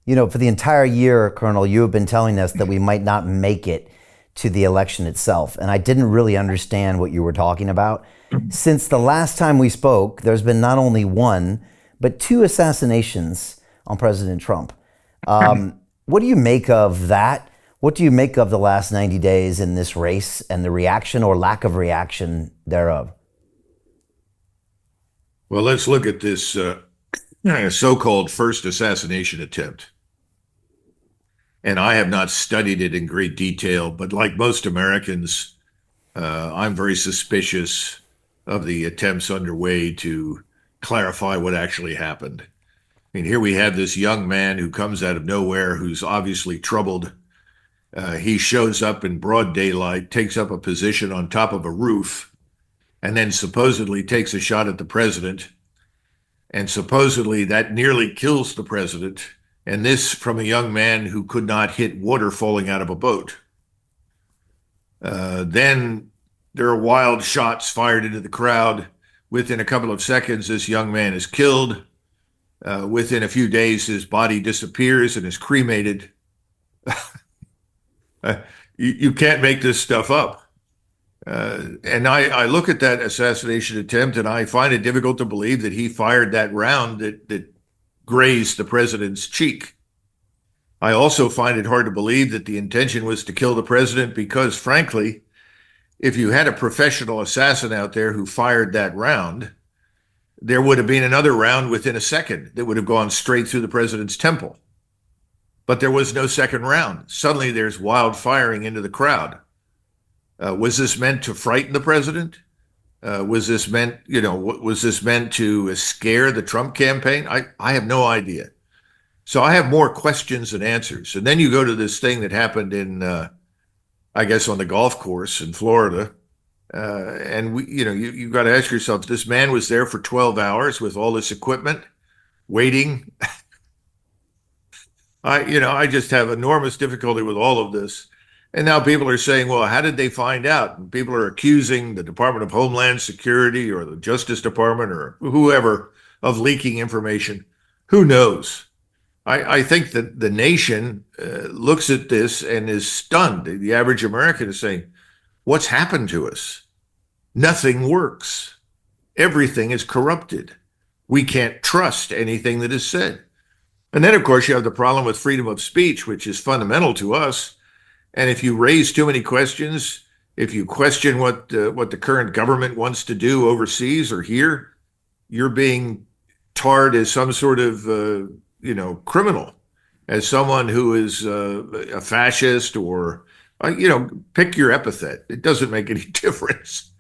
For the entire year, Colonel, you have been telling us that we might not make it to the election itself. And I didn't really understand what you were talking about. Since the last time we spoke, there's been not only one, but two assassinations on President Trump. What do you make of that? What do you make of the last 90 days in this race and the reaction or lack of reaction thereof? Well, let's look at this so-called first assassination attempt. And I have not studied it in great detail, but like most Americans, I'm very suspicious of the attempts underway to clarify what actually happened. I mean, here we have this young man who comes out of nowhere, who's obviously troubled. He shows up in broad daylight, takes up a position on top of a roof, and then supposedly takes a shot at the president. And supposedly that nearly kills the president. And this from a young man who could not hit water falling out of a boat. Then there are wild shots fired into the crowd. Within a couple of seconds, this young man is killed. Within a few days, his body disappears and is cremated. You can't make this stuff up. And I look at that assassination attempt and I find it difficult to believe that he fired that round that grazed the president's cheek. I also find it hard to believe that the intention was to kill the president because, frankly, if you had a professional assassin out there who fired that round, there would have been another round within a second that would have gone straight through the president's temple. But there was no second round. Suddenly there's wild firing into the crowd. Was this meant to frighten the president? Was this meant to scare the Trump campaign? I have no idea. So I have more questions than answers. And then you go to this thing that happened in, I guess, on the golf course in Florida. And you've got to ask yourself, this man was there for 12 hours with all this equipment, waiting. I just have enormous difficulty with all of this. And now people are saying, well, how did they find out? And people are accusing the Department of Homeland Security or the Justice Department or whoever of leaking information. Who knows? I think that the nation looks at this and is stunned. The average American is saying, what's happened to us? Nothing works. Everything is corrupted. We can't trust anything that is said. And then, of course, you have the problem with freedom of speech, which is fundamental to us. And if you raise too many questions, if you question what the current government wants to do overseas or here, you're being tarred as some sort of criminal, as someone who is a fascist or pick your epithet. It doesn't make any difference.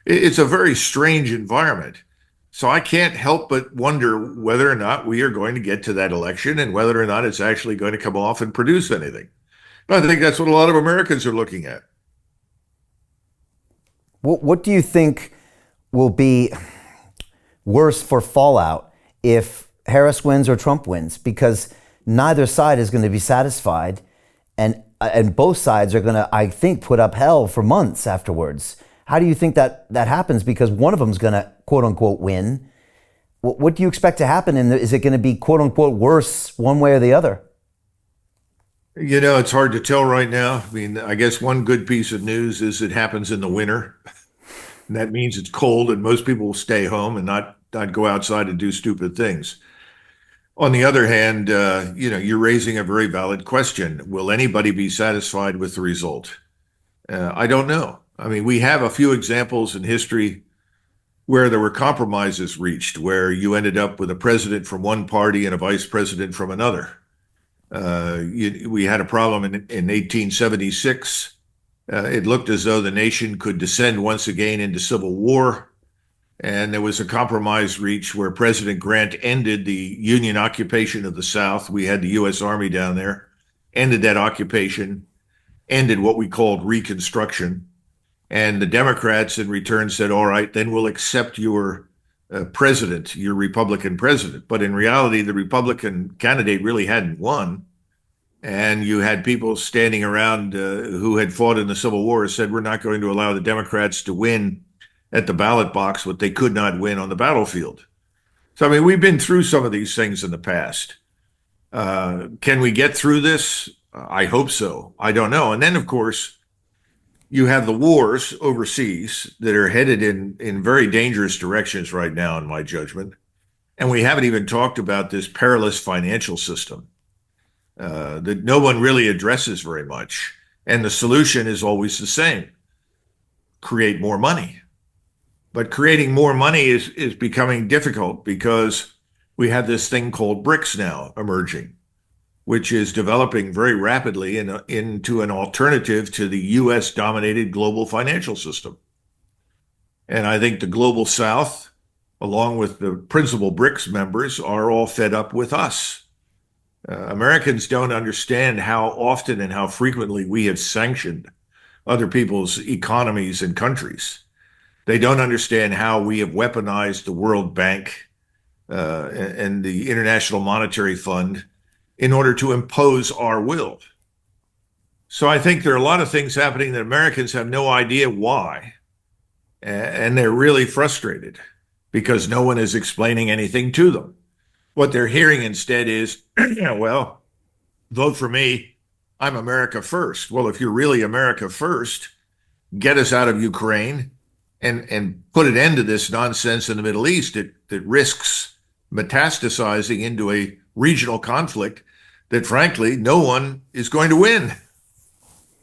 It's a very strange environment. So I can't help but wonder whether or not we are going to get to that election and whether or not it's actually going to come off and produce anything. I think that's what a lot of Americans are looking at. What do you think will be worse for fallout if Harris wins or Trump wins? Because neither side is going to be satisfied, and both sides are going to, I think, put up hell for months afterwards. How do you think that happens? Because one of them is going to, quote unquote, win. What do you expect to happen? And is it going to be, quote unquote, worse one way or the other? It's hard to tell right now. I mean, I guess one good piece of news is it happens in the winter. And that means it's cold and most people will stay home and not go outside and do stupid things. On the other hand, you're raising a very valid question. Will anybody be satisfied with the result? I don't know. I mean, we have a few examples in history where there were compromises reached, where you ended up with a president from one party and a vice president from another. We had a problem in 1876. It looked as though the nation could descend once again into civil war. And there was a compromise reached where President Grant ended the Union occupation of the South. We had the U.S. Army down there, ended that occupation, ended what we called Reconstruction. And the Democrats in return said, all right, then we'll accept your president, your Republican president. But in reality, the Republican candidate really hadn't won. And you had people standing around who had fought in the Civil War said, we're not going to allow the Democrats to win at the ballot box what they could not win on the battlefield. So, I mean, we've been through some of these things in the past. Can we get through this? I hope so. I don't know. And then, of course, you have the wars overseas that are headed in very dangerous directions right now, in my judgment. And we haven't even talked about this perilous financial system that no one really addresses very much. And the solution is always the same: create more money. But creating more money is becoming difficult because we have this thing called BRICS now emerging, which is developing very rapidly into an alternative to the US dominated global financial system. And I think the global South, along with the principal BRICS members, are all fed up with us. Americans don't understand how often and how frequently we have sanctioned other people's economies and countries. They don't understand how we have weaponized the World Bank and the International Monetary Fund in order to impose our will. So I think there are a lot of things happening that Americans have no idea why. And they're really frustrated because no one is explaining anything to them. What they're hearing instead is, well, vote for me. I'm America first. Well, if you're really America first, get us out of Ukraine and put an end to this nonsense in the Middle East that risks metastasizing into a regional conflict that, frankly, no one is going to win.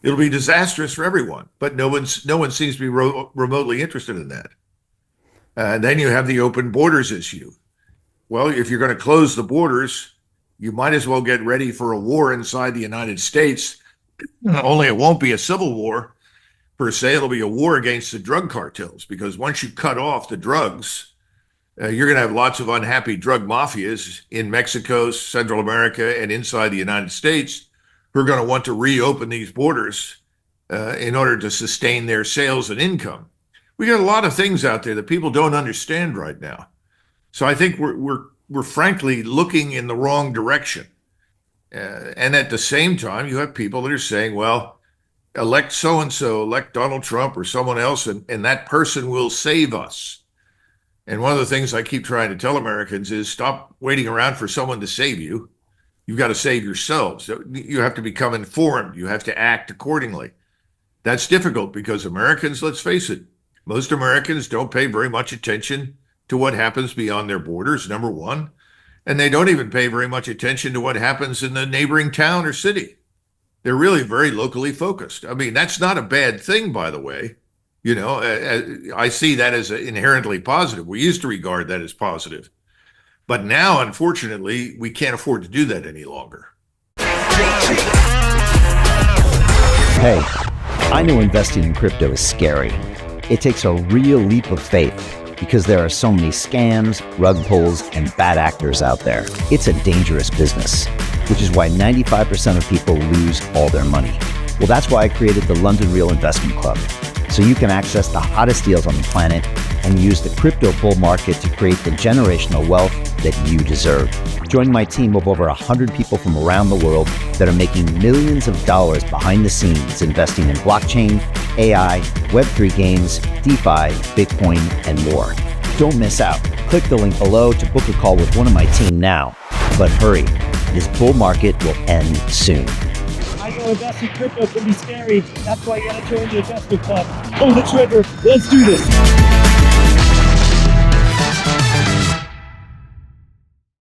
It'll be disastrous for everyone, but no one seems to be remotely interested in that. And then you have the open borders issue. Well, if you're going to close the borders, you might as well get ready for a war inside the United States. Only it won't be a civil war per se. It'll be a war against the drug cartels, because once you cut off the drugs, you're going to have lots of unhappy drug mafias in Mexico, Central America, and inside the United States who are going to want to reopen these borders in order to sustain their sales and income. We got a lot of things out there that people don't understand right now. So I think we're frankly looking in the wrong direction. And at the same time, you have people that are saying, well, elect so-and-so, elect Donald Trump or someone else, and that person will save us. And one of the things I keep trying to tell Americans is stop waiting around for someone to save you. You've got to save yourselves. You have to become informed. You have to act accordingly. That's difficult because Americans, let's face it, most Americans don't pay very much attention to what happens beyond their borders, number one. And they don't even pay very much attention to what happens in the neighboring town or city. They're really very locally focused. I mean, that's not a bad thing, by the way. You know, I see that as inherently positive. We used to regard that as positive. But now, unfortunately, we can't afford to do that any longer. Hey, I know investing in crypto is scary. It takes a real leap of faith because there are so many scams, rug pulls, and bad actors out there. It's a dangerous business, which is why 95% of people lose all their money. Well, that's why I created the London Real Investment Club, so you can access the hottest deals on the planet and use the crypto bull market to create the generational wealth that you deserve. Join my team of over 100 people from around the world that are making millions of dollars behind the scenes investing in blockchain, AI, Web3 games, DeFi, Bitcoin, and more. Don't miss out. Click the link below to book a call with one of my team now. But hurry, this bull market will end soon. I know investing in crypto can be scary. That's why you gotta join the investment club. Pull the trigger. Let's do this.